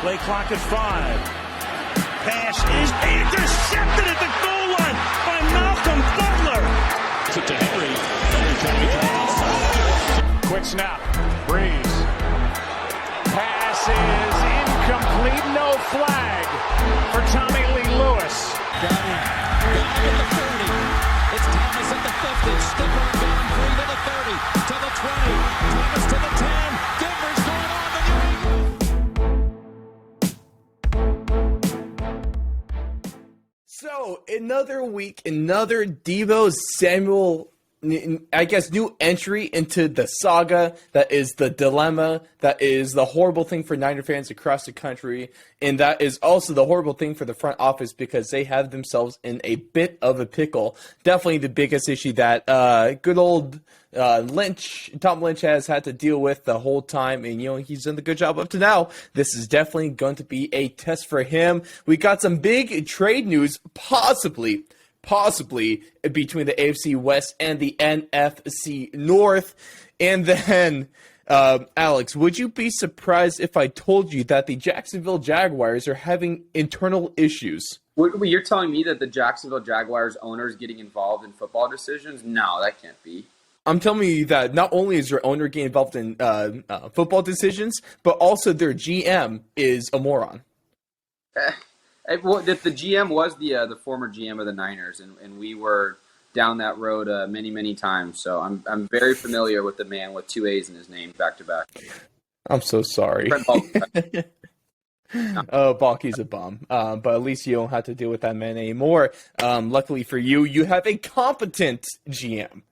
Play clock at 5. Pass is intercepted at the goal line by Malcolm Butler. To Henry. Quick snap. Breeze. Pass is incomplete. No flag for Tommy Lee Lewis. Got him at the 40. It's Thomas at the 50. Skipper down 3 to the 30. To the 20. Thomas to the 10. Denver's going on the New England. So, another week, another Deebo Samuel, I guess, new entry into the saga that is the dilemma, that is the horrible thing for Niner fans across the country, and that is also the horrible thing for the front office because they have themselves in a bit of a pickle. Definitely the biggest issue that good old Tom Lynch has had to deal with the whole time, and he's done a good job up to now. This is definitely going to be a test for him. We got some big trade news, possibly between the AFC West and the NFC North. And then, Alex, would you be surprised if I told you that the Jacksonville Jaguars are having internal issues? You're telling me that the Jacksonville Jaguars owner is getting involved in football decisions? No, that can't be. I'm telling you that not only is their owner getting involved in football decisions, but also their GM is a moron. Well, the GM was the former GM of the Niners, and we were down that road many, many times. So I'm very familiar with the man with 2 A's in his name back to back. I'm so sorry. Balky's a bum, but at least you don't have to deal with that man anymore. Luckily for you, you have a competent GM.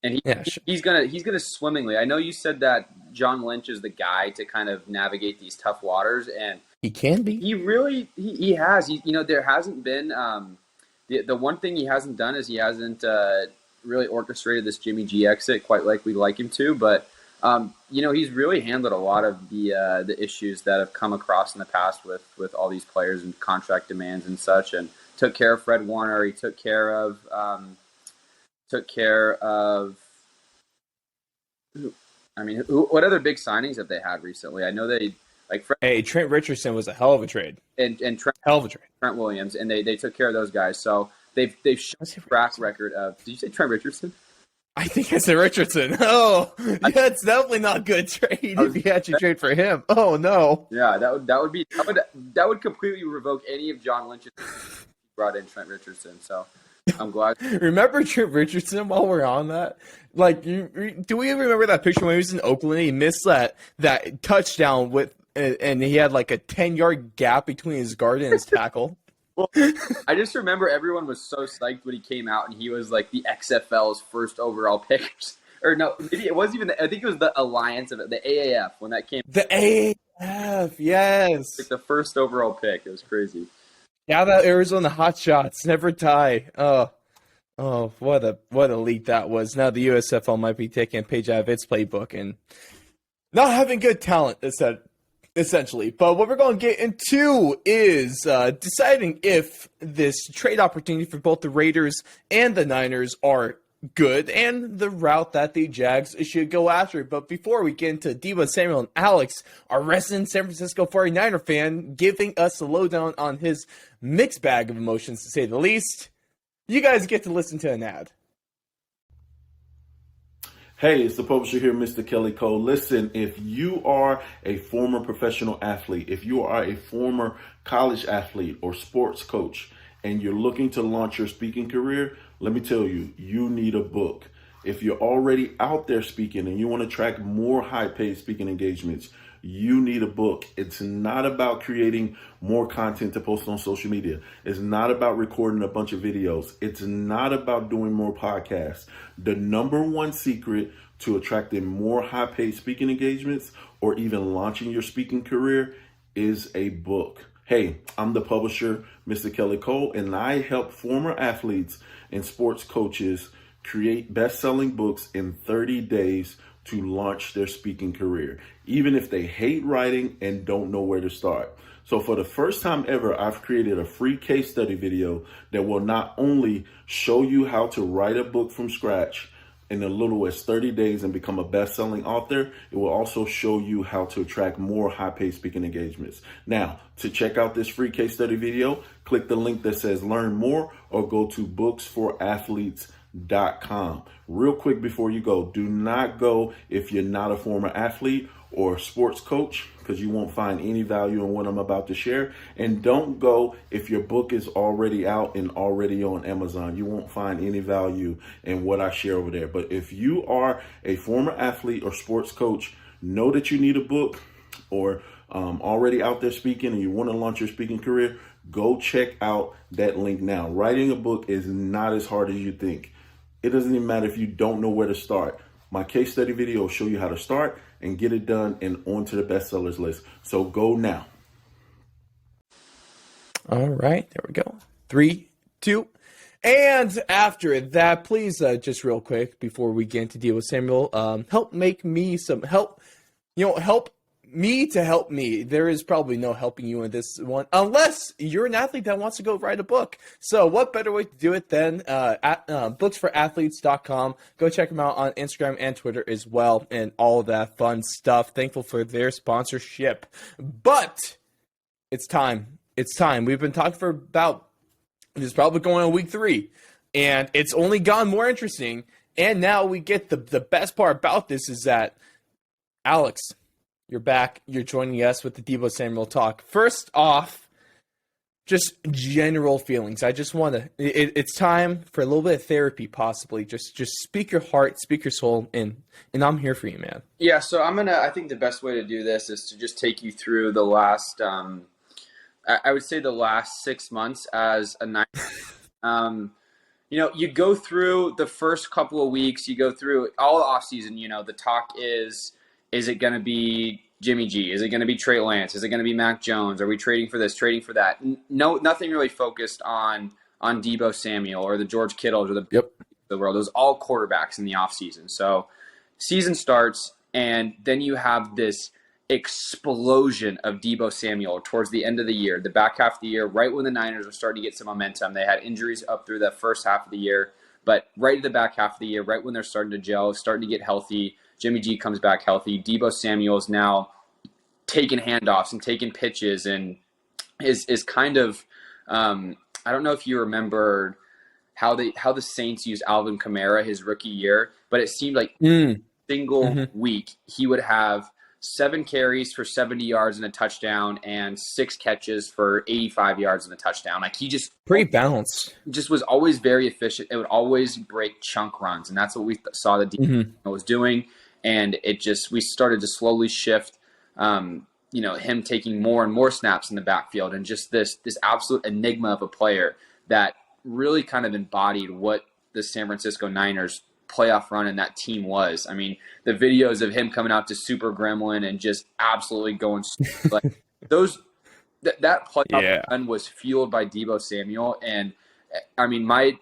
And he's gonna swimmingly. I know you said that John Lynch is the guy to kind of navigate these tough waters, and he can be. He really he has. There hasn't been the one thing he hasn't done is he hasn't really orchestrated this Jimmy G exit quite like we'd like him to. But he's really handled a lot of the issues that have come across in the past with all these players and contract demands and such, and took care of Fred Warner. He took care of. What other big signings have they had recently? I know they Trent Richardson was a hell of a trade, and Trent Williams, and they took care of those guys. So they've shown a track record of. Did you say Trent Richardson? I think I said Richardson. Oh, that's definitely not a good trade if you had to trade for him. Oh no. Yeah, that would completely revoke any of John Lynch's brought in Trent Richardson. So. I'm glad. Remember Trent Richardson while we're on that? Do we remember that picture when he was in Oakland? He missed that touchdown and he had like a 10-yard gap between his guard and his tackle. Well, I just remember everyone was so psyched when he came out and he was like the XFL's first overall pick. Or no, maybe it wasn't even. I think it was the Alliance of it, the AAF when that came. The AAF, yes. Like the first overall pick. It was crazy. Yeah, that Arizona Hotshots never die. Oh, what a league that was. Now the USFL might be taking a page out of its playbook and not having good talent, essentially. But what we're going to get into is deciding if this trade opportunity for both the Raiders and the Niners are good and the route that the Jags should go after. But before we get into Deebo Samuel and Alex, our resident San Francisco 49er fan, giving us a lowdown on his mixed bag of emotions, to say the least, you guys get to listen to an ad. Hey, it's the publisher here, Mr. Kelly Cole. Listen, if you are a former professional athlete, if you are a former college athlete or sports coach, and you're looking to launch your speaking career, let me tell you, you need a book. If you're already out there speaking and you want to track more high-paid speaking engagements, you need a book. It's not about creating more content to post on social media. It's not about recording a bunch of videos. It's not about doing more podcasts. The number one secret to attracting more high-paid speaking engagements or even launching your speaking career is a book. Hey, I'm the publisher, Mr. Kelly Cole, and I help former athletes and sports coaches create best-selling books in 30 days to launch their speaking career, even if they hate writing and don't know where to start. So for the first time ever, I've created a free case study video that will not only show you how to write a book from scratch, in as little as 30 days and become a best-selling author. It will also show you how to attract more high-paid speaking engagements. Now, to check out this free case study video, click the link that says learn more or go to booksforathletes.com. Real quick before you go, do not go if you're not a former athlete or sports coach, because you won't find any value in what I'm about to share. And don't go if your book is already out and already on Amazon. You won't find any value in what I share over there. But if you are a former athlete or sports coach, know that you need a book, or already out there speaking and you want to launch your speaking career, go check out that link now. Writing a book is not as hard as you think. It doesn't even matter if you don't know where to start. My case study video will show you how to start and get it done and onto the bestsellers list. So go now. All right, there we go. 3, 2. And after that, please, just real quick before we get into Deebo Samuel, help me to help me. There is probably no helping you in this one unless you're an athlete that wants to go write a book. So what better way to do it than at booksforathletes.com. Go check them out on Instagram and Twitter as well, and all of that fun stuff. Thankful for their sponsorship. But it's time. It's time. We've been talking for about, this is probably going on week 3, and it's only gotten more interesting. And now we get the best part about this is that, Alex, you're back. You're joining us with the Deebo Samuel talk. First off, just general feelings. I just want to, it's time for a little bit of therapy, possibly. Just speak your heart, speak your soul, and I'm here for you, man. Yeah, so I think the best way to do this is to just take you through the last, I would say the last 6 months as a Niner. You go through the first couple of weeks, you go through all the offseason, the talk is it going to be Jimmy G? Is it going to be Trey Lance? Is it going to be Mac Jones? Are we trading for this, trading for that? No, nothing really focused on Deebo Samuel or the George Kittles or the world. It was all quarterbacks in the offseason. So season starts, and then you have this explosion of Deebo Samuel towards the end of the year, the back half of the year, right when the Niners were starting to get some momentum. They had injuries up through the first half of the year, but right at the back half of the year, right when they're starting to gel, starting to get healthy, Jimmy G comes back healthy. Deebo Samuel is now taking handoffs and taking pitches and is kind of I don't know if you remember how the Saints used Alvin Kamara his rookie year, but it seemed like single week he would have 7 carries for 70 yards and a touchdown and 6 catches for 85 yards and a touchdown. Like, he just pretty balanced. Just was always very efficient. It would always break chunk runs, and that's what we saw that Deebo was doing. And we started to slowly shift, him taking more and more snaps in the backfield, and just this absolute enigma of a player that really kind of embodied what the San Francisco Niners playoff run and that team was. I mean, the videos of him coming out to Super Gremlin and just absolutely going like that playoff run was fueled by Deebo Samuel. And I mean, my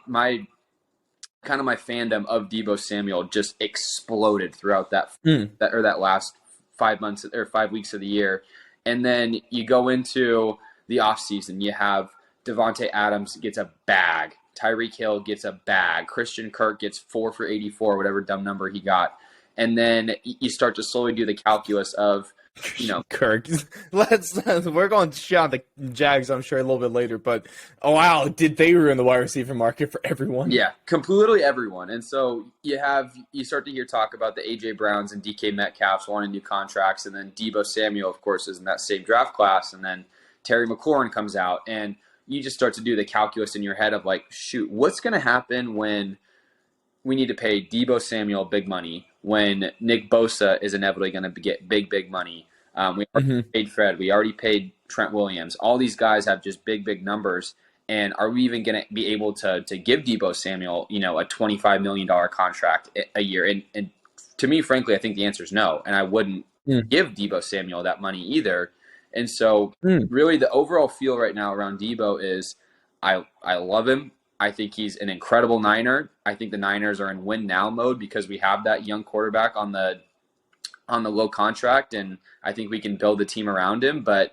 fandom of Deebo Samuel just exploded throughout that last 5 months or 5 weeks of the year. And then you go into the offseason, you have Devontae Adams gets a bag, Tyreek Hill gets a bag, Christian Kirk gets 4 for 84, whatever dumb number he got. And then you start to slowly do the calculus of, Kirk. We're going to shit on the Jags, I'm sure, a little bit later, but wow, did they ruin the wide receiver market for everyone? Yeah, completely everyone. And so you start to hear talk about the AJ Browns and DK Metcalfs wanting new contracts, and then Deebo Samuel, of course, is in that same draft class, and then Terry McLaurin comes out, and you just start to do the calculus in your head of like, shoot, what's going to happen when we need to pay Deebo Samuel big money, when Nick Bosa is inevitably going to get big money. We already paid Fred. We already paid Trent Williams. All these guys have just big numbers. And are we even going to be able to give Deebo Samuel, a $25 million contract a year? And to me, frankly, I think the answer is no. And I wouldn't give Deebo Samuel that money either. And so really the overall feel right now around Deebo is I love him. I think he's an incredible Niner. I think the Niners are in win now mode because we have that young quarterback on the low contract, and I think we can build the team around him. But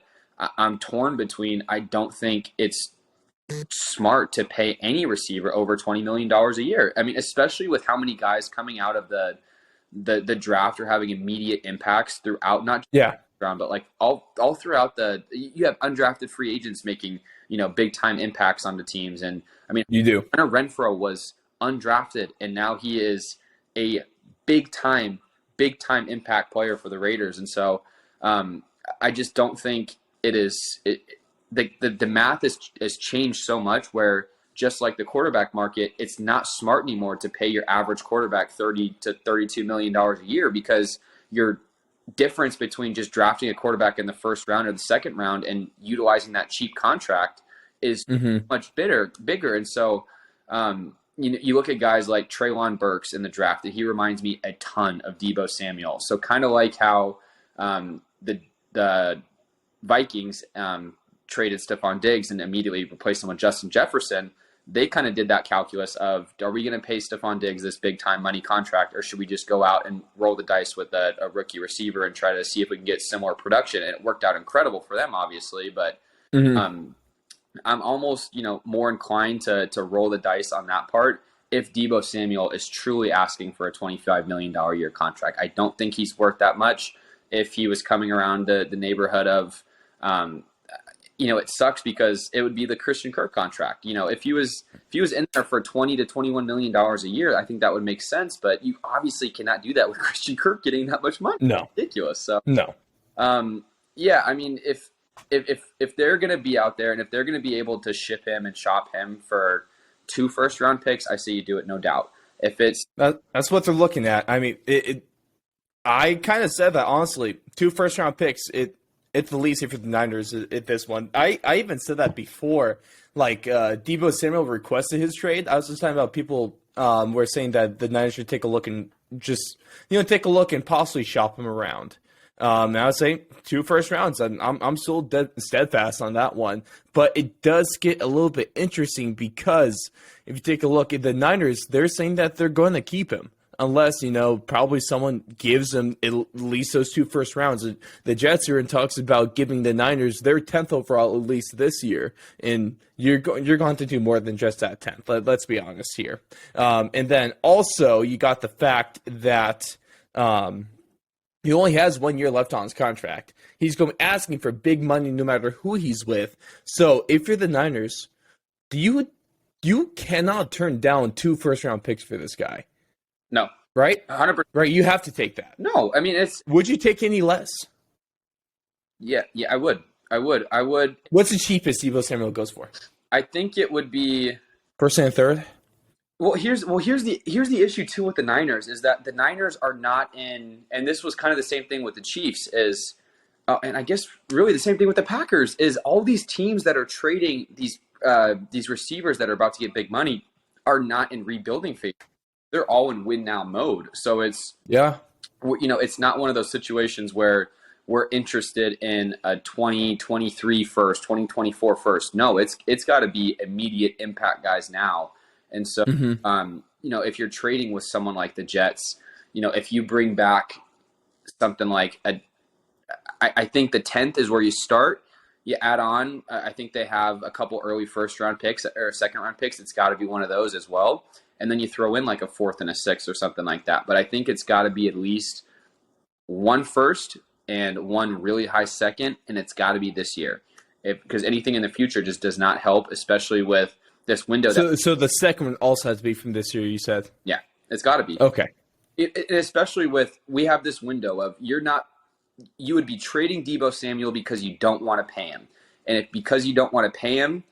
I'm torn between, I don't think it's smart to pay any receiver over $20 million a year. I mean, especially with how many guys coming out of the draft are having immediate impacts throughout, not just Yeah, round, but like all throughout you have undrafted free agents making, big time impacts on the teams. And I mean, you do. Hunter Renfrow was undrafted and now he is a big time impact player for the Raiders. And so I just don't think the math has changed so much where just like the quarterback market, it's not smart anymore to pay your average quarterback $30 to $32 million a year, because your difference between just drafting a quarterback in the first round or the second round and utilizing that cheap contract is much bigger. And so, you look at guys like Treylon Burks in the draft, and he reminds me a ton of Deebo Samuel. So kind of like how the Vikings traded Stephon Diggs and immediately replaced him with Justin Jefferson, they kind of did that calculus of, are we going to pay Stephon Diggs this big time money contract, or should we just go out and roll the dice with a rookie receiver and try to see if we can get similar production? And it worked out incredible for them, obviously, but I'm almost, more inclined to roll the dice on that part if Deebo Samuel is truly asking for a $25 million a year contract. I don't think he's worth that much. If he was coming around the neighborhood of, it sucks because it would be the Christian Kirk contract. If he was in there for $20 to $21 million a year, I think that would make sense. But you obviously cannot do that with Christian Kirk getting that much money. No, It's ridiculous. So no. yeah, I mean, if they're going to be out there and if they're going to be able to ship him and shop him for 2 first-round picks, I say you do it, no doubt. If it's That's what they're looking at. I mean, I kind of said that honestly. 2 first-round picks, it's the least for the Niners at this one. I even said that before. Like Deebo Samuel requested his trade. I was just talking about people were saying that the Niners should take a look and just take a look and possibly shop him around. And I would say 2 first rounds. I'm still steadfast on that one, but it does get a little bit interesting because if you take a look at the Niners, they're saying that they're going to keep him unless probably someone gives them at least those 2 first rounds. The Jets are in talks about giving the Niners their 10th overall at least this year, and you're going to do more than just that 10th. Let's be honest here. And then also you got the fact that. He only has 1 year left on his contract. He's going asking for big money no matter who he's with. So if you're the Niners, you cannot turn down 2 first-round picks for this guy. no, Right? 100%. Right, you have to take that. No, I mean, Would you take any less? yeah, I would. What's the cheapest Deebo Samuel goes for? I think it would be. First and third? Well, here's the issue too with the Niners is that the Niners are not in, and this was kind of the same thing with the Chiefs is, and I guess really the same thing with the Packers is all these teams that are trading these receivers that are about to get big money are not in rebuilding phase. They're all in win now mode. So it's it's not one of those situations where we're interested in a 2023 first, 2024 first. No, it's got to be immediate impact guys now. And so, if you're trading with someone like the Jets, if you bring back something like I think the 10th is where you start. You add on, I think they have a couple early first-round picks or second-round picks. It's got to be one of those as well. And then you throw in like a 4th and a 6th or something like that. But I think it's got to be at least 1 first and 1 really high second, and it's got to be this year. Because anything in the future just does not help, especially with this window. So the second one also has to be from this year, you said? Yeah, it's got to be. Okay. Especially with, we have this window of you would be trading Deebo Samuel because you don't want to pay him. And because you don't want to pay him,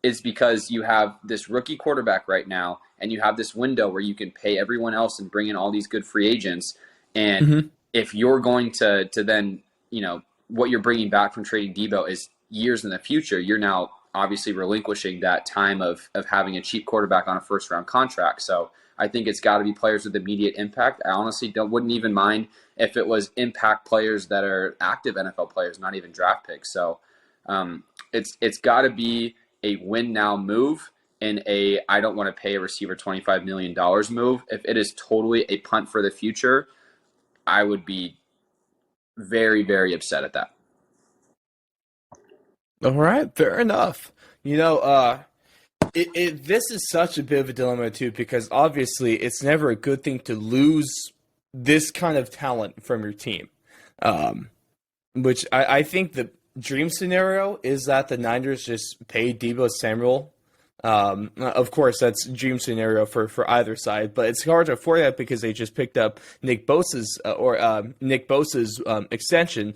it's because you have this rookie quarterback right now, and you have this window where you can pay everyone else and bring in all these good free agents. And if you're going to then, what you're bringing back from trading Deebo is years in the future, you're now obviously relinquishing that time of having a cheap quarterback on a first-round contract. So I think it's got to be players with immediate impact. I honestly wouldn't even mind if it was impact players that are active NFL players, not even draft picks. So it's got to be a win-now move and I don't want to pay a receiver $25 million move. If it is totally a punt for the future, I would be very, very upset at that. All right, fair enough. You know, this is such a bit of a dilemma too, because obviously it's never a good thing to lose this kind of talent from your team. Um, which I think the dream scenario is that the Niners just pay Deebo Samuel. Of course, that's dream scenario for either side, but it's hard to afford that because they just picked up Nick Bosa's extension,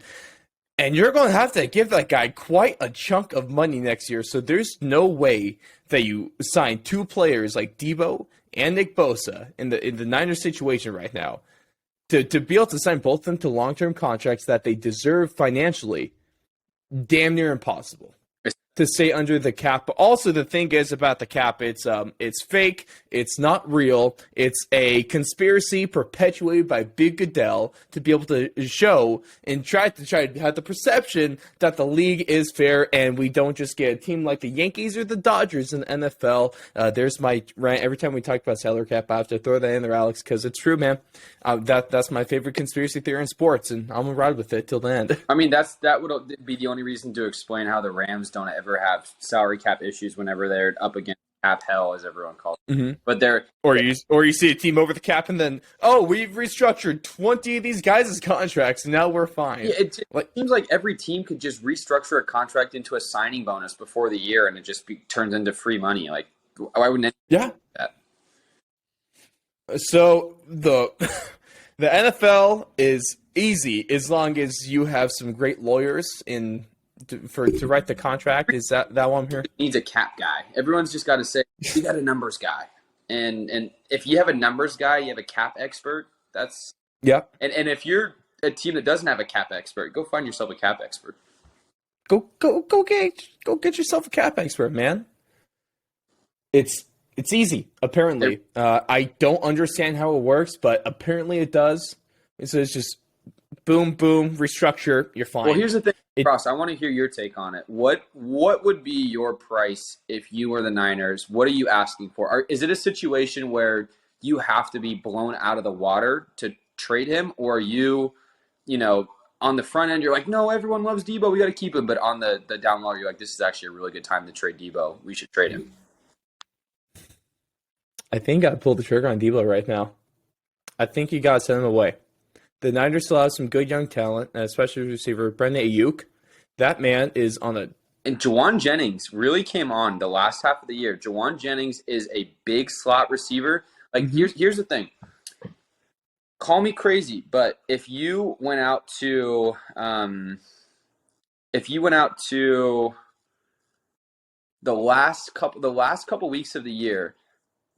and you're going to have to give that guy quite a chunk of money next year. So there's no way that you sign two players like Deebo and Nick Bosa in the Niners situation right now to be able to sign both of them to long-term contracts that they deserve financially. Damn near impossible to stay under the cap. But also the thing is about the cap, it's fake, it's not real, it's a conspiracy perpetuated by Big Goodell to be able to show and try to have the perception that the league is fair and we don't just get a team like the Yankees or the Dodgers in the NFL. There's my rant. Every time we talk about salary cap, I have to throw that in there, Alex, because it's true, man. That's my favorite conspiracy theory in sports, and I'm gonna ride with it till the end. I mean, that would be the only reason to explain how the Rams don't ever have salary cap issues whenever they're up against cap hell, as everyone calls it. Mm-hmm. But they're or you see a team over the cap and then we've restructured 20 of these guys' contracts and now we're fine. Yeah, it seems like every team could just restructure a contract into a signing bonus before the year, and it just turns into free money. Like, why wouldn't anyone do that? So the NFL is easy as long as you have some great lawyers to write the contract. Is that one here? Needs a cap guy. Everyone's just got to say you got a numbers guy, and if you have a numbers guy, you have a cap expert. That's yep. And if you're a team that doesn't have a cap expert, go find yourself a cap expert. Go get yourself a cap expert, man. It's easy, apparently. I don't understand how it works, but apparently it does. So it's just boom, boom, restructure, you're fine. Well, here's the thing, Ross. I want to hear your take on it. What would be your price if you were the Niners? What are you asking for? Is it a situation where you have to be blown out of the water to trade him? Or are you on the front end, you're like, no, everyone loves Deebo, we got to keep him. But on the down low, you're like, this is actually a really good time to trade Deebo. We should trade him. I think I'd pull the trigger on Deebo right now. I think you got to send him away. The Niners still have some good young talent, especially receiver Brandon Ayuk. That man is on a... And Juwan Jennings really came on the last half of the year. Juwan Jennings is a big slot receiver. Like, here's the thing. Call me crazy, but if you went out to the last couple weeks of the year,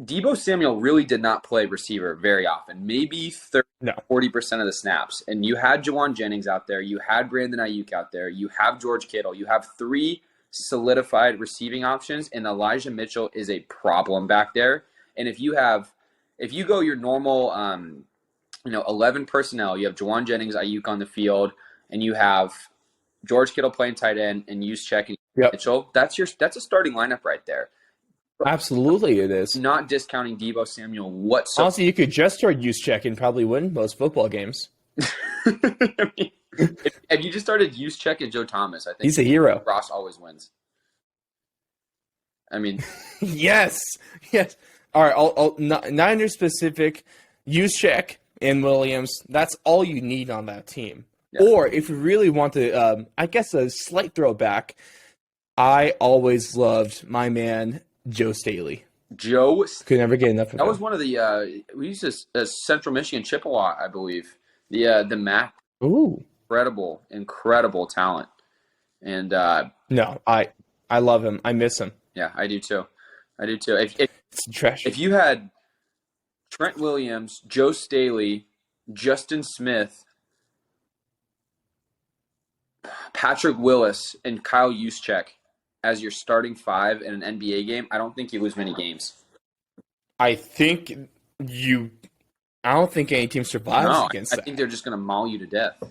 Deebo Samuel really did not play receiver very often, maybe 40% of the snaps. And you had Juwan Jennings out there. You had Brandon Ayuk out there. You have George Kittle. You have three solidified receiving options, and Elijah Mitchell is a problem back there. And if you go your normal 11 personnel, you have Juwan Jennings, Ayuk on the field, and you have George Kittle playing tight end and Juszczyk and Mitchell. That's a starting lineup right there. Absolutely, it is. Not discounting Deebo Samuel whatsoever. Honestly, you could just start Juszczyk and probably win most football games. I mean, if you just started Juszczyk and Joe Thomas, I think he's a hero. Ross always wins. I mean, yes. All right, Niners specific, Juszczyk and Williams. That's all you need on that team. Yeah. Or if you really want to, I guess a slight throwback. I always loved my man Joe Staley. Could never get enough of that. Was one of the we used to Central Michigan Chippewa, I believe. The MAC. Ooh, incredible talent. And no, I love him. I miss him. Yeah, I do too. It's trash. If you had Trent Williams, Joe Staley, Justin Smith, Patrick Willis, and Kyle Juszczyk as your starting five in an NBA game, I don't think you lose many games. I don't think any team survives against that. I think they're just going to maul you to death.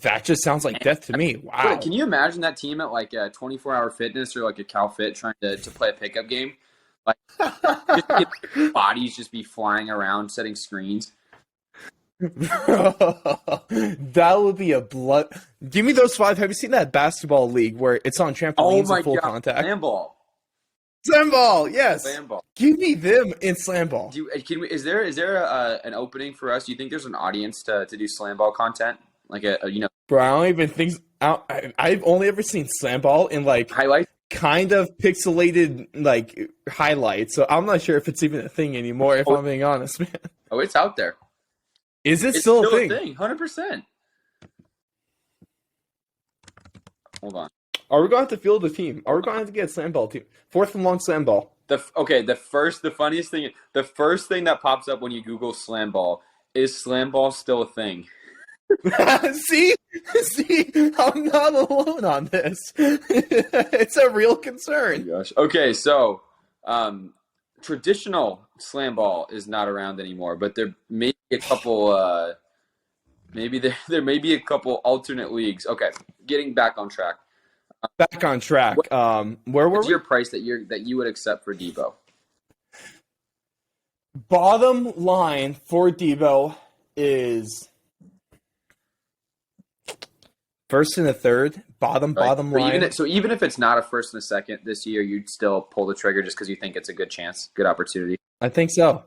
That just sounds like death to me. Wow. Can you imagine that team at like a 24-hour fitness or like a CalFit trying to play a pickup game? Like, bodies just be flying around setting screens. That would be a blood. Give me those five. Have you seen that basketball league where it's on Oh trampolines my and full god, contact? slam ball. Slam ball, yes. Slam ball. Give me them in slam ball. Is there an opening for us? Do you think there's an audience to do slam ball content? Like Bro, I don't even think I've only ever seen slam ball in like highlights? kind of pixelated like highlights. So I'm not sure if it's even a thing anymore. If I'm being honest, man. Oh, it's out there. Is it It's still a thing? 100%. Hold on. Are we going to have to field a team? Are we going to have to get a slam ball team? Fourth and long slam ball. The funniest thing, the first thing that pops up when you Google slam ball is slam ball still a thing? See, I'm not alone on this. It's a real concern. Oh gosh. Okay, so traditional slam ball is not around anymore, but there may be a couple. Maybe there may be a couple alternate leagues. Okay, getting back on track. Back on track. Where were What's we? your price that you would accept for Deebo? Bottom line for Deebo is first and a third. Bottom line. Even if it's not a first and a second this year, you'd still pull the trigger just because you think it's a good chance, good opportunity. I think so.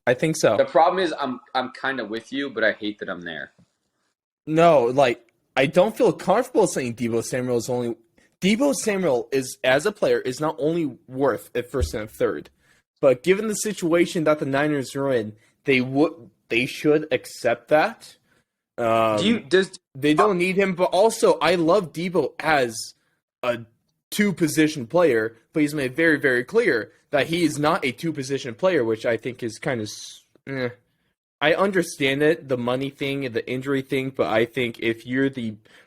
I think so. The problem is I'm kind of with you, but I hate that I'm there. No, like I don't feel comfortable saying Deebo Samuel is as a player is not only worth at first and a third, but given the situation that the Niners are in, they should accept that. They don't need him, but also I love Deebo as a two-position player, but he's made very, very clear that he is not a two-position player, which I think is kind of I understand it, the money thing and the injury thing, but I think if you're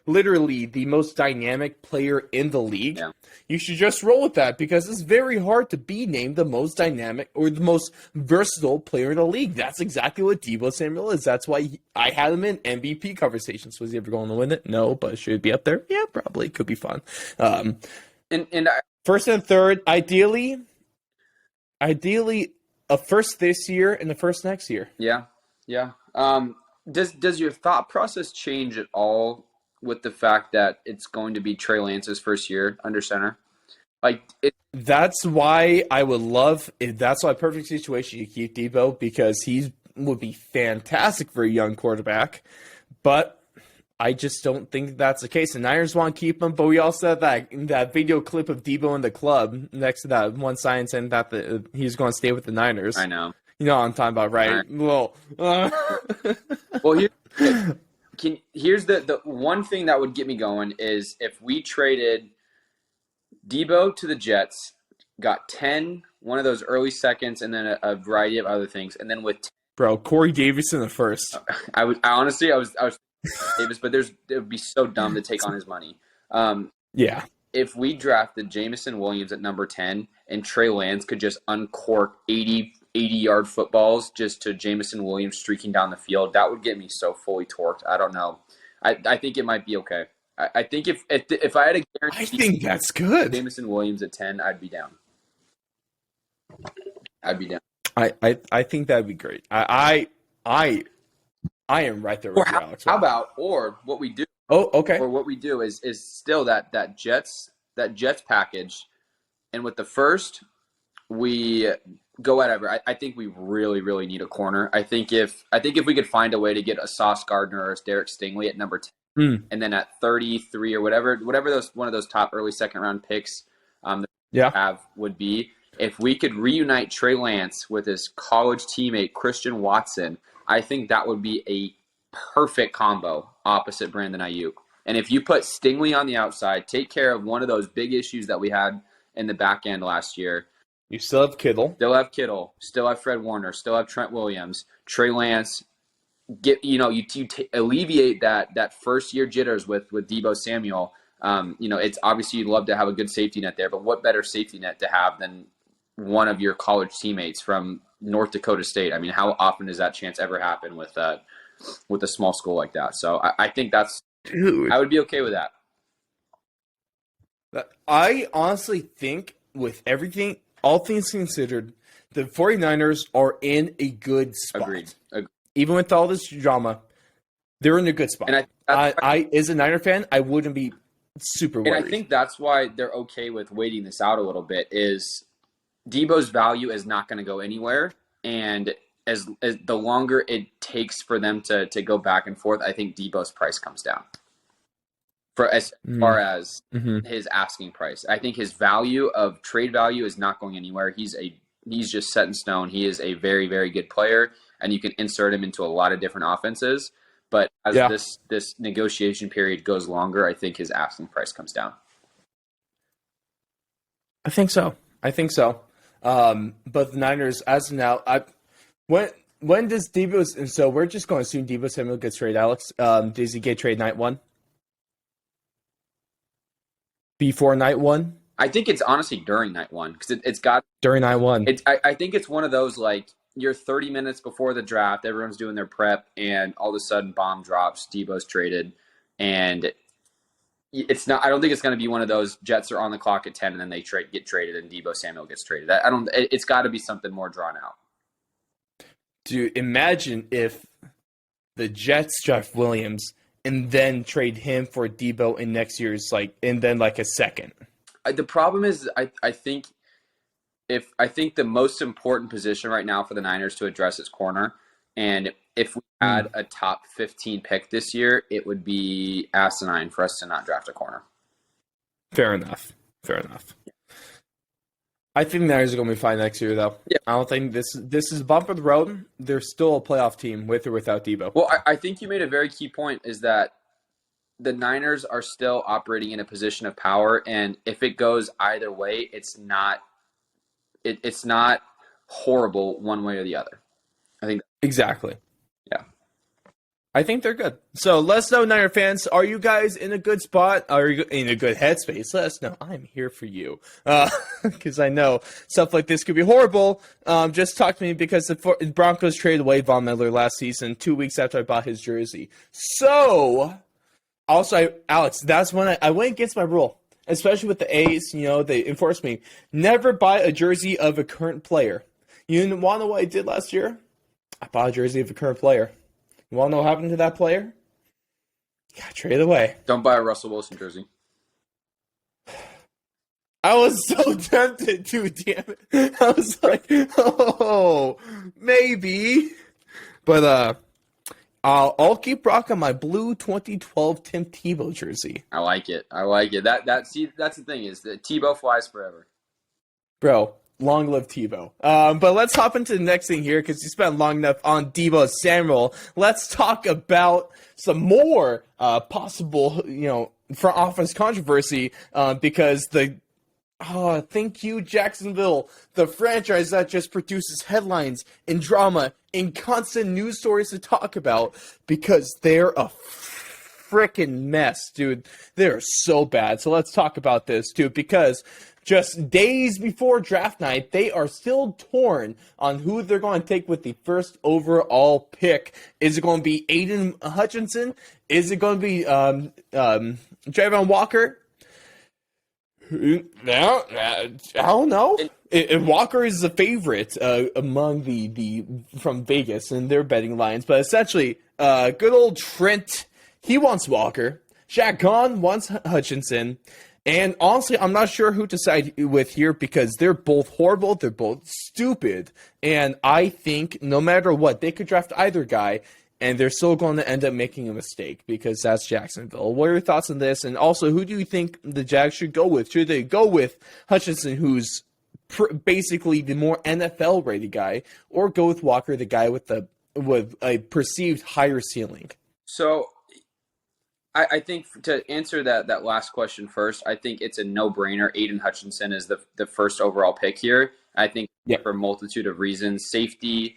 literally the most dynamic player in the league, you should just roll with that because it's very hard to be named the most dynamic or the most versatile player in the league. That's exactly what Deebo Samuel is. That's why I had him in MVP conversations. Was he ever going to win it? No, but should he be up there? Yeah, probably. Could be fun. First and third, ideally a first this year and the first next year. Yeah. Does your thought process change at all with the fact that it's going to be Trey Lance's first year under center? That's why I would love. That's why perfect situation you keep Deebo because he would be fantastic for a young quarterback, but I just don't think that's the case. The Niners want to keep him, but we also have that video clip of Deebo in the club next to that one sign saying that he's going to stay with the Niners. I know. You know what I'm talking about, right? Well, here's the one thing that would get me going is if we traded Deebo to the Jets, got one of those early seconds, and then a variety of other things, and then with Corey Davis in the first. I was Davis, but it would be so dumb to take on his money. Yeah. If we drafted Jameson Williams at number 10 and Trey Lance could just uncork 80-yard footballs just to Jameson Williams streaking down the field, that would get me so fully torqued. I don't know. I think it might be okay. I think if I had a guarantee, I think that's good. Jameson Williams at 10, I'd be down. I think that'd be great. I am right there with you, Alex. Or what we do? Oh, okay. Or what we do is still that Jets package, and with the first we go whatever. I think we really, really need a corner. I think if we could find a way to get a Sauce Gardner or a Derek Stingley at number 10, and then at 33 or whatever one of those top early second round picks have would be, if we could reunite Trey Lance with his college teammate Christian Watson, I think that would be a perfect combo opposite Brandon Ayuk. And if you put Stingley on the outside, take care of one of those big issues that we had in the back end last year. You still have Kittle. Still have Fred Warner, still have Trent Williams, Trey Lance. Alleviate that first year jitters with Deebo Samuel. It's obviously you'd love to have a good safety net there, but what better safety net to have than one of your college teammates from North Dakota State? I mean, how often does that chance ever happen with a small school like that? So I think I would be okay with that. I honestly think with everything, all things considered, the 49ers are in a good spot. Agreed. even with all this drama, they're in a good spot. And I as a Niner fan, I wouldn't be super worried. And I think that's why they're okay with waiting this out a little bit. Is Deebo's value is not going to go anywhere, and as the longer it takes for them to go back and forth, I think Deebo's price comes down. For as far as his asking price, I think his trade value is not going anywhere. He's just set in stone. He is a very, very good player, and you can insert him into a lot of different offenses. But as this negotiation period goes longer, I think his asking price comes down. I think so. But the Niners, as of now, when does Deebo? So we're just going to assume Deebo Samuel gets traded. Alex, does he get traded night one? Before night one? I think it's honestly during night one because it's got during night one. I think it's one of those like you're 30 minutes before the draft, everyone's doing their prep, and all of a sudden bomb drops, Deebo's traded, and it's not. I don't think it's going to be one of those Jets are on the clock at 10 and then they get traded and Deebo Samuel gets traded. I don't. It's got to be something more drawn out. Dude, imagine if the Jets draft Williams and then trade him for Deebo in next year's and then a second. The problem is, I think the most important position right now for the Niners to address is corner, and if we had a top 15 pick this year, it would be asinine for us to not draft a corner. Fair enough. I think the Niners are going to be fine next year, though. Yeah. I don't think this is a bump for the road. They're still a playoff team with or without Deebo. Well, I think you made a very key point, is that the Niners are still operating in a position of power, and if it goes either way, it's not horrible one way or the other. I think exactly. Yeah. I think they're good. So let us know, Niner fans. Are you guys in a good spot? Are you in a good headspace? Let us know. I'm here for you. Because I know stuff like this could be horrible. Just talk to me, because the Broncos traded away Von Miller last season, 2 weeks after I bought his jersey. So, also, Alex, that's when I went against my rule. Especially with the A's, they enforced me. Never buy a jersey of a current player. You want to know what I did last year? I bought a jersey of a current player. You want to know what happened to that player? You got traded away. Don't buy a Russell Wilson jersey. I was so tempted to, damn it. I was like, oh, maybe. But I'll keep rocking my blue 2012 Tim Tebow jersey. I like it. That's the thing, is that Tebow flies forever. Bro, long live Tebow. But let's hop into the next thing here, because you spent long enough on Deebo Samuel. Let's talk about some more possible, front office controversy, because thank you, Jacksonville, the franchise that just produces headlines and drama and constant news stories to talk about, because they're a freaking mess, dude. They're so bad. So let's talk about this, too, because just days before draft night, they are still torn on who they're going to take with the first overall pick. Is it going to be Aiden Hutchinson? Is it going to be Trayvon Walker? No, I don't know. Walker is the favorite among the from Vegas and their betting lines, but essentially, good old Trent, he wants Walker. Shaq Khan wants Hutchinson, and honestly, I'm not sure who to side with here, because they're both horrible, they're both stupid, and I think no matter what, they could draft either guy, and they're still going to end up making a mistake, because that's Jacksonville. What are your thoughts on this? And also, who do you think the Jags should go with? Should they go with Hutchinson, who's basically the more NFL-rated guy, or go with Walker, the guy with a perceived higher ceiling? So, I think to answer that last question first, I think it's a no-brainer. Aiden Hutchinson is the first overall pick here. I think for a multitude of reasons. Safety,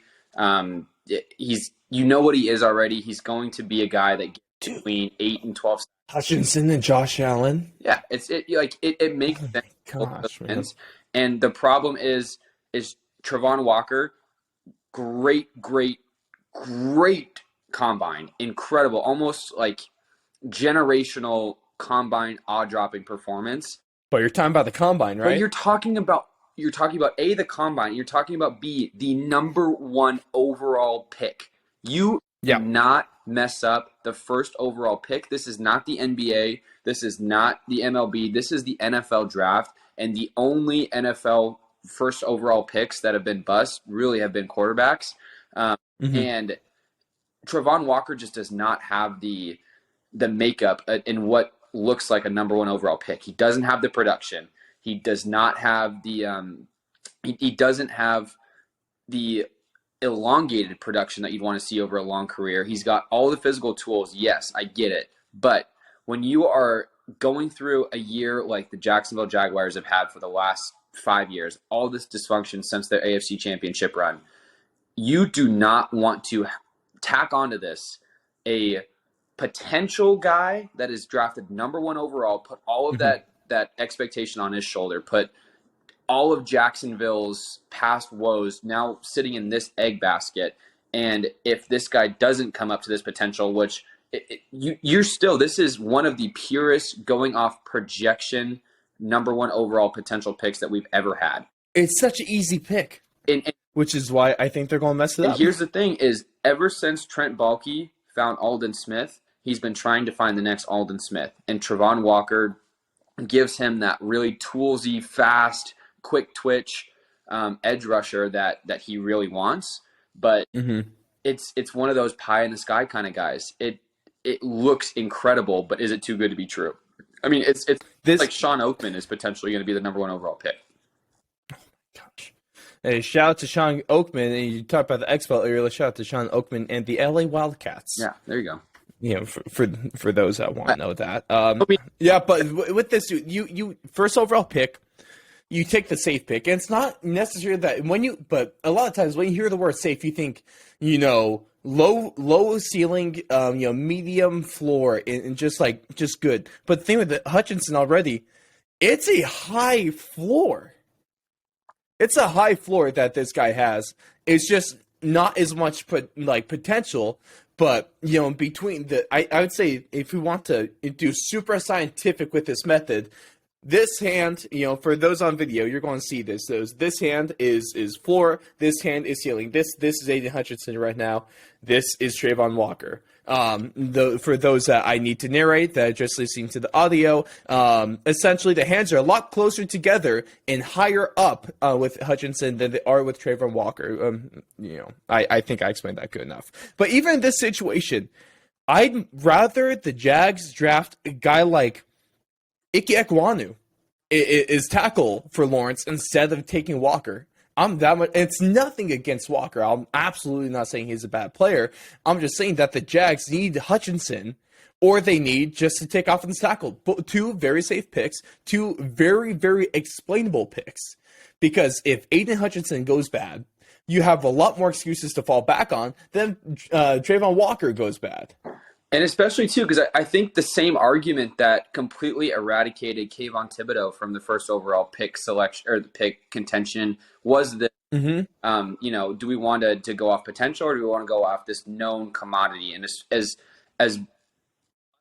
he's what he is already. He's going to be a guy that gets between 8 and 12. Hutchinson and Josh Allen. Yeah, it makes sense. Gosh, man. And the problem is Trayvon Walker, great combine, incredible, almost like generational combine awe-dropping performance. But you're talking about the combine, right? But you're talking about A, the combine. You're talking about B, the number one overall pick You Yeah. do not mess up the first overall pick. This is not the NBA. This is not the MLB. This is the NFL draft. And the only NFL first overall picks that have been bust really have been quarterbacks. And Travon Walker just does not have the makeup in what looks like a number one overall pick. He doesn't have the production. He does not have the he doesn't have the elongated production that you'd want to see over a long career. He's got all the physical tools. Yes, I get it. But when you are going through a year like the Jacksonville Jaguars have had for the last 5 years, all this dysfunction since their AFC Championship run, you do not want to tack onto this a potential guy that is drafted number one overall, put all of that expectation on his shoulder, put all of Jacksonville's past woes now sitting in this egg basket. And if this guy doesn't come up to this potential, which you're still, this is one of the purest going off projection number one overall potential picks that we've ever had. It's such an easy pick, which is why I think they're going to mess it up. And here's the thing is, ever since Trent Baalke found Aldon Smith, he's been trying to find the next Aldon Smith. And Travon Walker gives him that really toolsy, fast, quick twitch edge rusher that he really wants. But it's one of those pie in the sky kind of guys. It looks incredible, but is it too good to be true? I mean, it's like Sean Oakman is potentially going to be the number one overall pick. Oh my gosh. Hey, shout out to Sean Oakman, and you talked about the X-Ball earlier. Shout out to Sean Oakman and the LA Wildcats. Yeah, there you go. You know, for those that want to know that. Yeah, but with this, you first overall pick, you take the safe pick, and it's not necessarily that but a lot of times when you hear the word safe, you think, low ceiling, medium floor, and just good. But the thing with the Hutchinson already, it's a high floor. It's a high floor that this guy has. It's just not as much potential. But, between I would say if we want to do super scientific with this method, this hand, for those on video, you're going to see this. This hand is floor. This hand is ceiling. This is Aiden Hutchinson right now. This is Travon Walker. For those that I need to narrate that are just listening to the audio, essentially the hands are a lot closer together and higher up with Hutchinson than they are with Travon Walker. I think I explained that good enough. But even in this situation, I'd rather the Jags draft a guy like Ike Ekwonu is tackle for Lawrence instead of taking Walker. It's nothing against Walker. I'm absolutely not saying he's a bad player. I'm just saying that the Jags need Hutchinson, or they need just to take offensive tackle. Two very safe picks, two very, very explainable picks. Because if Aiden Hutchinson goes bad, you have a lot more excuses to fall back on than Travon Walker goes bad. And especially, too, because I think the same argument that completely eradicated Kayvon Thibodeau from the first overall pick selection or the pick contention was that, do we want to go off potential, or do we want to go off this known commodity? And as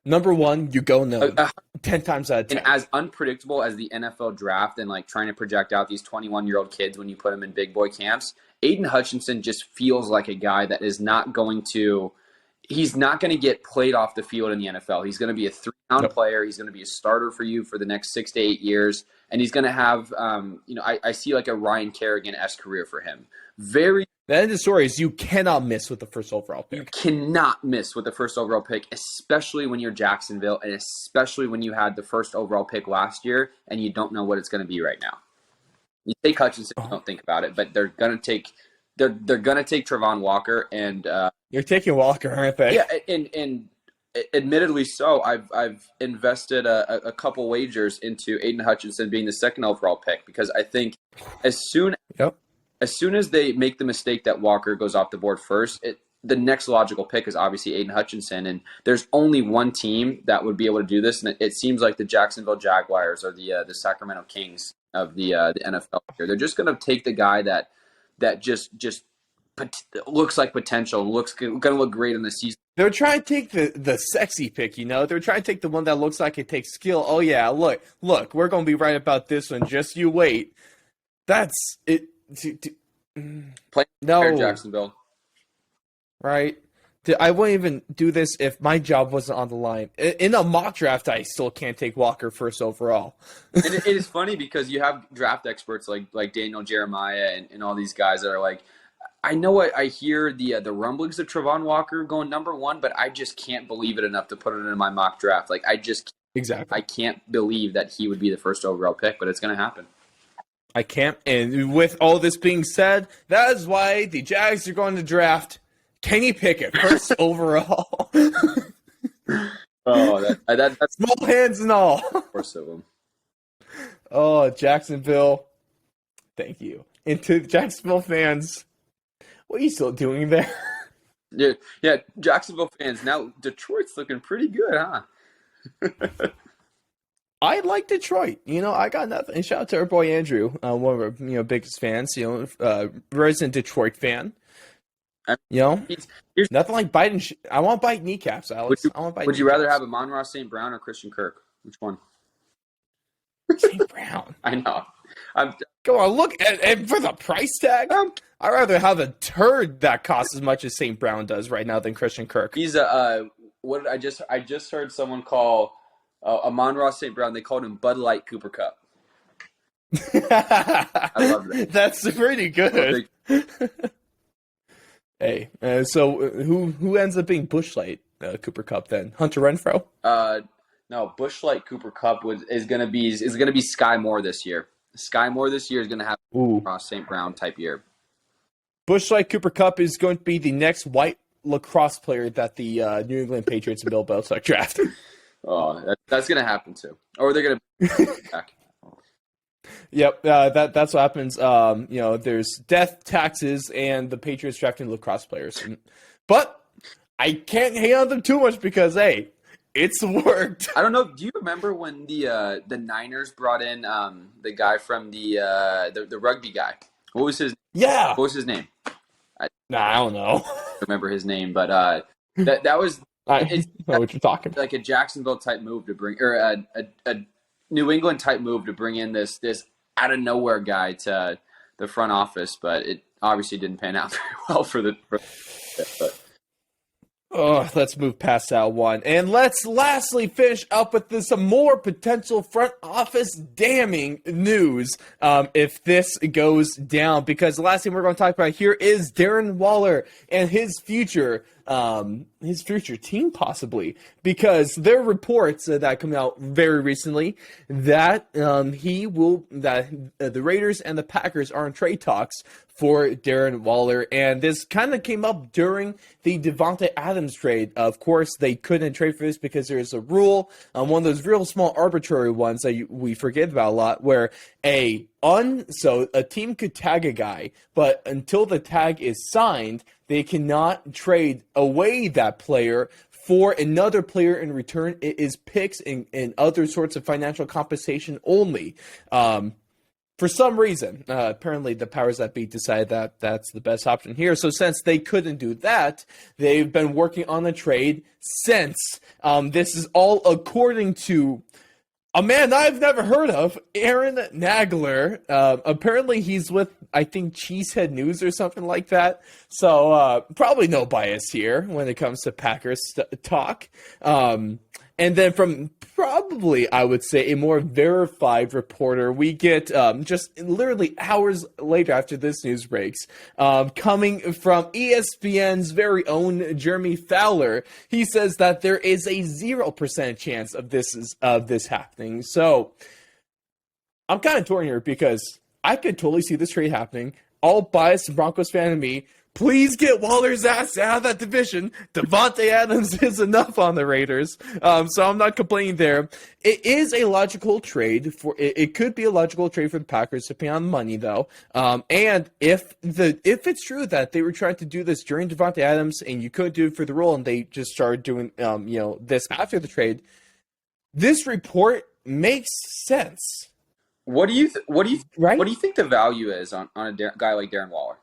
number one, you go known 10 times out of 10. And as unpredictable as the NFL draft and trying to project out these 21-year-old kids when you put them in big boy camps, Aiden Hutchinson just feels like a guy that is not going to – he's not going to get played off the field in the NFL. He's going to be a three-down player. He's going to be a starter for you for the next 6 to 8 years. And he's going to have, I see a Ryan Kerrigan-esque career for him. The end of the story is you cannot miss with the first overall pick. You cannot miss with the first overall pick, especially when you're Jacksonville, and especially when you had the first overall pick last year and you don't know what it's going to be right now. You take Hutchinson, you don't think about it, but they're going to take Travon Walker, and you're taking Walker, aren't they? Yeah, and admittedly so. I've invested a couple wagers into Aiden Hutchinson being the second overall pick, because I think as soon as they make the mistake that Walker goes off the board first, the next logical pick is obviously Aiden Hutchinson, and there's only one team that would be able to do this, and it seems like the Jacksonville Jaguars or the Sacramento Kings of the NFL here. They're just going to take the guy that just looks like potential, going to look great in the season. They're trying to take the sexy pick, They're trying to take the one that looks like it takes skill. Oh yeah, look, we're going to be right about this one. Just you wait. That's it. Play Jacksonville. Right. I wouldn't even do this if my job wasn't on the line. In a mock draft, I still can't take Walker first overall. And it is funny because you have draft experts like Daniel Jeremiah and all these guys that are like, I know I hear the rumblings of Trevon Walker going number 1, but I just can't believe it enough to put it in my mock draft. Like I can't believe that he would be the first overall pick, but it's going to happen. I can't. And with all this being said, that is why the Jags are going to draft Kenny Pickett first overall. Oh, that's small hands and all. Of course of them. Oh, Jacksonville. Thank you. And to Jacksonville fans, what are you still doing there? Yeah, Jacksonville fans. Now Detroit's looking pretty good, huh? I like Detroit. I got nothing. And shout out to our boy Andrew, one of our biggest fans. Resident Detroit fan. Nothing like biting. I want to bite kneecaps, Alex. Would you rather have Amon-Ra St. Brown or Christian Kirk? Which one? St. Brown. I know. Go on, look and for the price tag. I'd rather have a turd that costs as much as St. Brown does right now than Christian Kirk. He's what I just heard someone call Amon-Ra St. Brown. They called him Bud Light Cooper Cup. I love that. That's pretty good. Hey, so who ends up being Busch Light Cooper Cup then? Hunter Renfrow? No, Busch Light Cooper Cup is gonna be Sky Moore this year. Sky Moore this year is gonna have Ross St. Brown type year. Busch Light Cooper Cup is going to be the next white lacrosse player that the New England Patriots and Bill Belichick draft. Oh, that's gonna happen too. Or they're gonna back. Yep, that's what happens. There's death, taxes, and the Patriots drafting lacrosse players. But I can't hate on them too much because, hey, it's worked. I don't know. Do you remember when the Niners brought in the guy from the rugby guy? What was his? Yeah. What was his name? I don't know. I remember his name, but that was. I know what you're talking about. Like a Jacksonville type move to bring, or a New England type move to bring in this out of nowhere guy to the front office, but it obviously didn't pan out very well for but. Let's move past that one. And let's lastly finish up with some more potential front office damning news if this goes down. Because the last thing we're going to talk about here is Darren Waller and his future team possibly. Because there are reports that come out very recently that the Raiders and the Packers are in trade talks for Darren Waller, and this kind of came up during the Devontae Adams trade. Of course, they couldn't trade for this because there's a rule, one of those real small arbitrary ones that we forget about a lot, where a team could tag a guy, but until the tag is signed, they cannot trade away that player for another player in return. It is picks and other sorts of financial compensation only. For some reason, apparently the powers that be decided that that's the best option here. So since they couldn't do that, they've been working on the trade since. This is all according to a man I've never heard of, Aaron Nagler. Apparently he's with, I think, Cheesehead News or something like that. So probably no bias here when it comes to Packers talk. And then from probably, I would say, a more verified reporter, we get just literally hours later after this news breaks, coming from ESPN's very own Jeremy Fowler. He says that there is a 0% chance of this happening. So I'm kind of torn here because I could totally see this trade happening. All biased Broncos fan in me, please get Waller's ass out of that division. Devontae Adams is enough on the Raiders. So I'm not complaining there. It is a logical trade it could be a logical trade for the Packers depending on money though. And if it's true that they were trying to do this during Devontae Adams and you couldn't do it for the role and they just started doing this after the trade, this report makes sense. What do you think the value is on a guy like Darren Waller?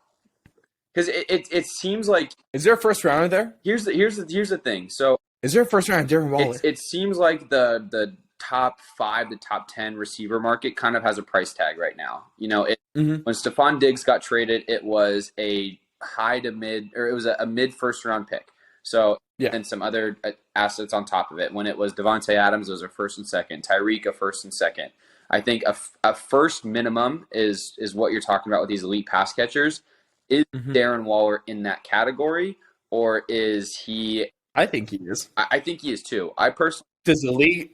Because it seems like, is there a first rounder there? Here's the thing. So is there a first round Darren Waller? It seems like the top 5, the top 10 receiver market kind of has a price tag right now. When Stephon Diggs got traded, it was a high to mid, or it was a mid first round pick. So, Yeah. and some other assets on top of it. When it was Devontae Adams, those are first and second. Tyreek, a first and second. I think a first minimum is what you're talking about with these elite pass catchers. Is Darren Waller in that category, or is he? I think he is. I think he is too. I personally. Does the league?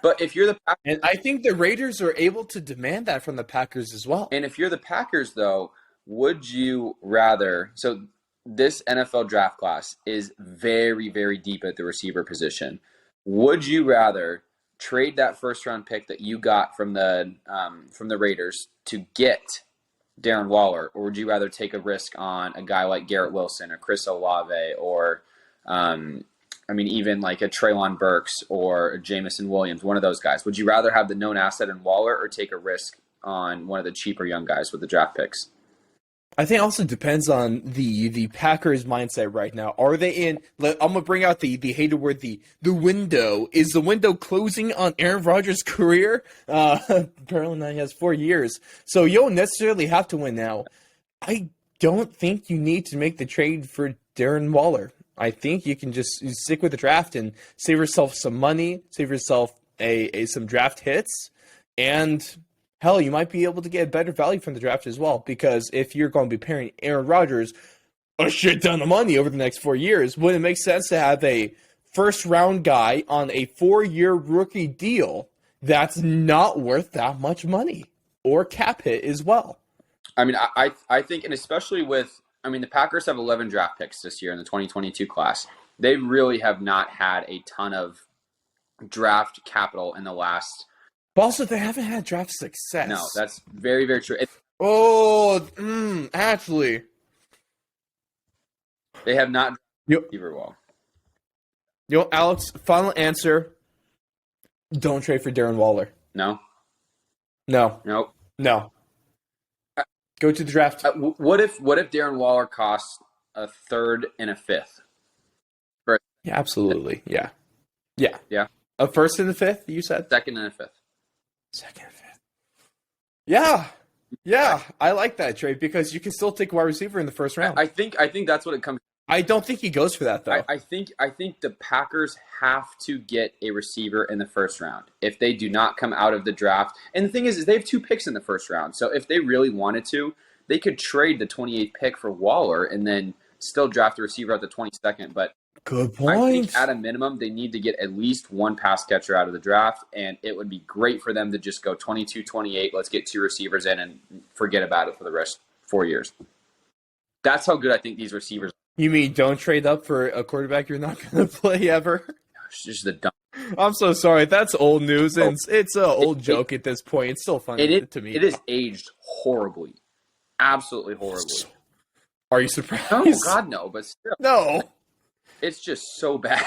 But if you're the Packers, And I think the Raiders are able to demand that from the Packers as well. and if you're the Packers, though, would you rather? So this NFL draft class is very, very deep at the receiver position. Would you rather trade that first round pick that you got from the Raiders to get Darren Waller, or would you rather take a risk on a guy like Garrett Wilson or Chris Olave or even like a Treylon Burks or a Jamison Williams, one of those guys? Would you rather have the known asset in Waller or take a risk on one of the cheaper young guys with the draft picks? I think it also depends on the Packers' mindset right now. Are they in? I'm gonna bring out the hated word, the window. Is the window closing on Aaron Rodgers' career? Apparently now he has 4 years, so you don't necessarily have to win now. I don't think you need to make the trade for Darren Waller. I think you can just stick with the draft and save yourself some money, save yourself some draft hits, and hell, you might be able to get better value from the draft as well. Because if you're going to be paying Aaron Rodgers a shit ton of money over the next 4 years, wouldn't it make sense to have a first-round guy on a 4-year rookie deal that's not worth that much money or cap hit as well? I mean, I think, and especially with, the Packers have 11 draft picks this year in the 2022 class. They really have not had a ton of draft capital in the last. But also, they haven't had draft success. No, that's very, very true. Actually. They have not drafted very well. Alex, final answer. Don't trade for Darren Waller. No? No. Nope. No. Go to the draft. What if Darren Waller costs a third and a fifth? Yeah, absolutely. Yeah. Yeah. A first and a fifth, you said? Second and a fifth. Second and fifth. Yeah. I like that trade because you can still take a wide receiver in the first round. I think that's what it comes. I don't think he goes for that though. I think the Packers have to get a receiver in the first round if they do not come out of the draft. And the thing is they have 2 picks in the first round. So if they really wanted to, they could trade the 28th pick for Waller and then still draft a receiver at the 22nd. But good point. I think at a minimum they need to get at least one pass catcher out of the draft, and it would be great for them to just go 22, 28. Let's get 2 receivers in and forget about it for the rest 4 years. That's how good I think these receivers are. You mean don't trade up for a quarterback you're not going to play ever? It's just the dumb. I'm so sorry. That's old news, and it's an old joke at this point. It's still funny to me. It is aged horribly. Absolutely horribly. Are you surprised? No, God, no, but still. No. It's just so bad.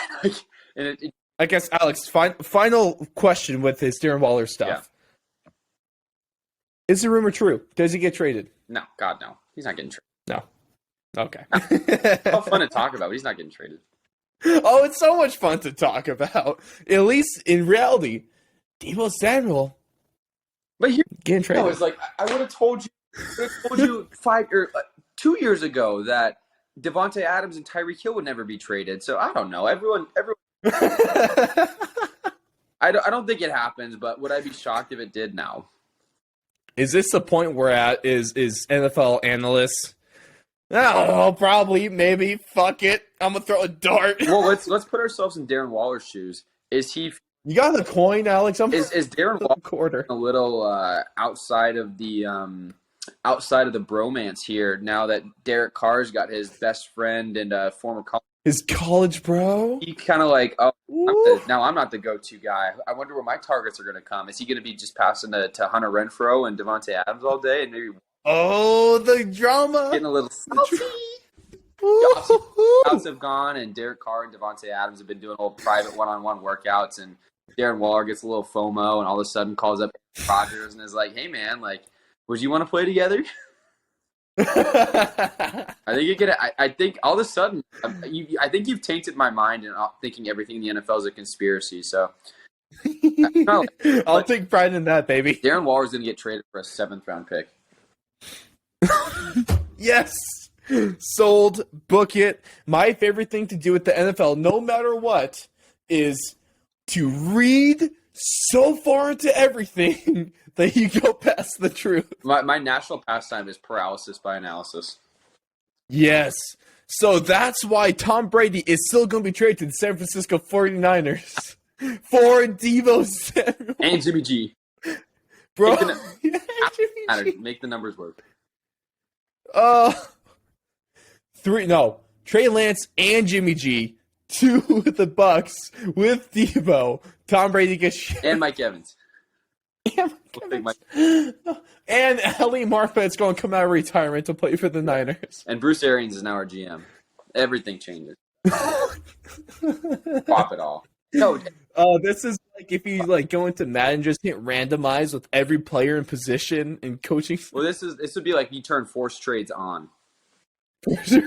I guess, Alex, final question with this Darren Waller stuff. Yeah. Is the rumor true? Does he get traded? No, God, no. He's not getting traded. No. Okay. It's all fun to talk about, but he's not getting traded. Oh, it's so much fun to talk about. At least in reality, Deebo Samuel But here, getting traded. no, it's like I would have told you 2 years ago that Devontae Adams and Tyreek Hill would never be traded. So I don't know. Everyone. I don't think it happens, but would I be shocked if it did now? Is this the point we're at? Is NFL analysts? Oh, probably, maybe. Fuck it. I'm gonna throw a dart. Well, let's put ourselves in Darren Waller's shoes. Is he? You got the coin, Alex? Is Darren Waller quarter a little outside of the bromance here? Now that Derek Carr's got his best friend and former college. His college bro? He kind of like, I'm not the go-to guy. I wonder where my targets are going to come. Is he going to be just passing to Hunter Renfrow and Devontae Adams all day? And maybe the drama. Getting a little salty. Scouts have gone, and Derek Carr and Devontae Adams have been doing little private one-on-one workouts, and Darren Waller gets a little FOMO and all of a sudden calls up Rodgers and is like, hey, man, like, would you want to play together? I think you get. I think all of a sudden, I think you've tainted my mind in thinking everything in the NFL is a conspiracy. So I'll take pride in that, baby. Darren Waller's going to get traded for a 7th round pick. Yes, Sold. Book it. My favorite thing to do with the NFL, no matter what, is to read so far into everything that you go past the truth. My national pastime is paralysis by analysis. Yes. So that's why Tom Brady is still going to be traded to the San Francisco 49ers for Deebo Samuel. And Jimmy G. Bro. Make the numbers work. Trey Lance and Jimmy G, 2 with the Bucks with Deebo. Tom Brady gets and Mike Evans. And Ali Marpet's going to come out of retirement to play for the Niners. And Bruce Arians is now our GM. Everything changes. Pop it all. No. This is like if you like go into Madden, just hit randomize with every player in position and coaching. Well, this would be like you turn forced trades on.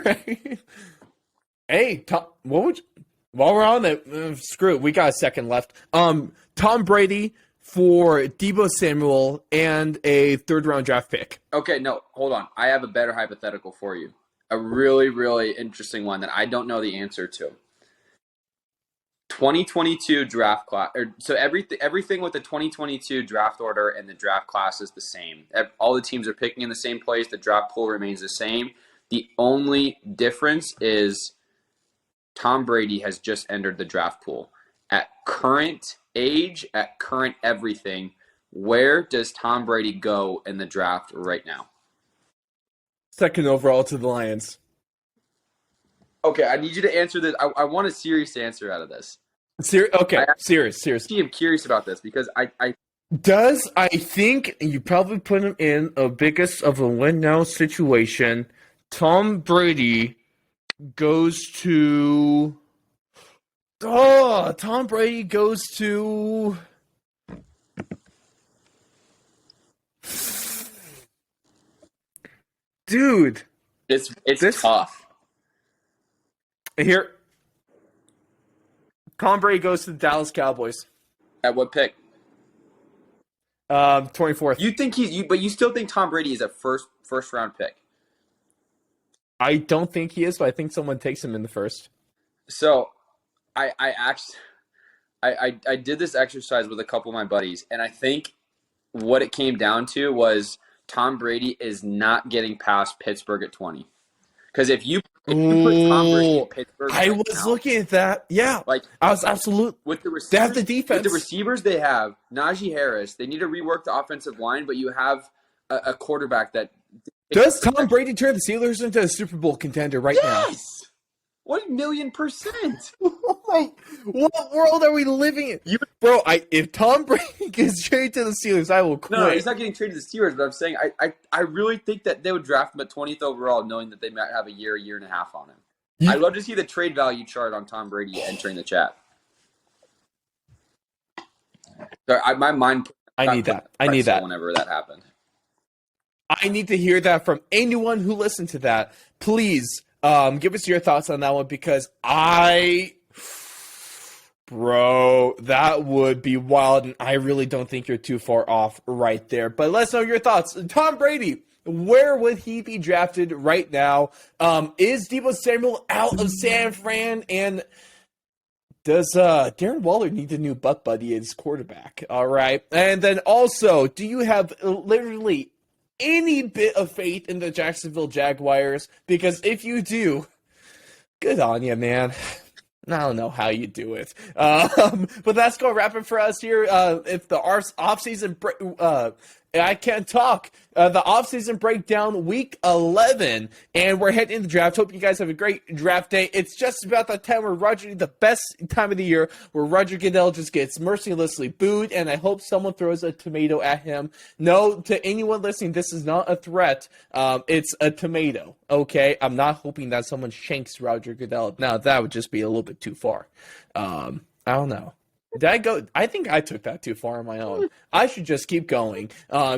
Right. Hey, Tom, while we're on it, screw it. We got a second left. Tom Brady for Deebo Samuel and a 3rd-round draft pick. Okay, no, hold on. I have a better hypothetical for you. A really, really interesting one that I don't know the answer to. 2022 draft class. So everything with the 2022 draft order and the draft class is the same. All the teams are picking in the same place. The draft pool remains the same. The only difference is Tom Brady has just entered the draft pool. At current age, at current everything, where does Tom Brady go in the draft right now? 2nd overall to the Lions. Okay, I need you to answer this. I want a serious answer out of this. Serious. I'm curious about this because I think you probably put him in a biggest of a win-now situation. Tom Brady goes to... Tom Brady goes to... Dude. It's tough. Here. Tom Brady goes to the Dallas Cowboys. At what pick? 24th. You think but you still think Tom Brady is a first round pick? I don't think he is, but I think someone takes him in the first. So, I did this exercise with a couple of my buddies, and I think what it came down to was Tom Brady is not getting past Pittsburgh at 20. Because if you put Tom Brady in Pittsburgh, I was looking at that. Yeah, I was absolute. With the receivers, they have the defense. With the receivers they have, Najee Harris. They need to rework the offensive line, but you have a quarterback that. Does Tom Brady turn the Steelers into a Super Bowl contender now? Yes. 1,000,000%. What world are we living in? Bro, if Tom Brady gets traded to the Steelers, I will quit. No, he's not getting traded to the Steelers, but I'm saying I really think that they would draft him at 20th overall, knowing that they might have a year and a half on him. I'd love to see the trade value chart on Tom Brady entering the chat. Sorry, my mind. I need that. Whenever that happened. I need to hear that from anyone who listened to that. Please give us your thoughts on that one because that would be wild, and I really don't think you're too far off right there. But let's know your thoughts. Tom Brady, where would he be drafted right now? Is Deebo Samuel out of San Fran? And does Darren Waller need a new butt buddy as quarterback? All right. And then also, do you have literally any bit of faith in the Jacksonville Jaguars? Because if you do, good on you, man. I don't know how you do it. But that's going to wrap it for us here. If the offseason I can't talk. The offseason breakdown, week 11, and we're heading into the draft. Hope you guys have a great draft day. It's just about that time where the best time of the year, where Roger Goodell just gets mercilessly booed, and I hope someone throws a tomato at him. No, to anyone listening, this is not a threat. It's a tomato, okay? I'm not hoping that someone shanks Roger Goodell. Now, that would just be a little bit too far. I don't know. Did I go? I think I took that too far on my own. I should just keep going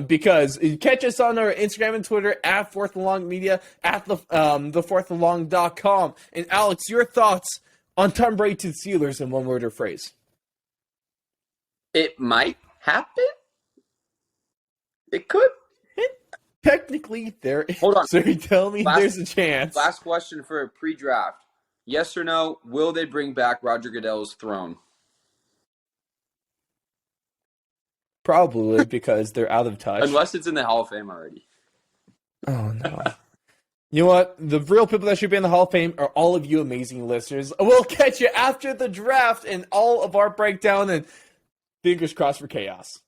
because catch us on our Instagram and Twitter at Fourth and Long Media, at thefourthandlong.com. And Alex, your thoughts on Tom Brady to the Steelers in one word or phrase? It might happen. It could. Technically. technically there. Hold on. So you tell me there's a chance. Last question for a pre-draft. Yes or no, will they bring back Roger Goodell's throne? Probably because they're out of touch. Unless it's in the Hall of Fame already. Oh, no. You know what? The real people that should be in the Hall of Fame are all of you amazing listeners. We'll catch you after the draft and all of our breakdown, and fingers crossed for chaos.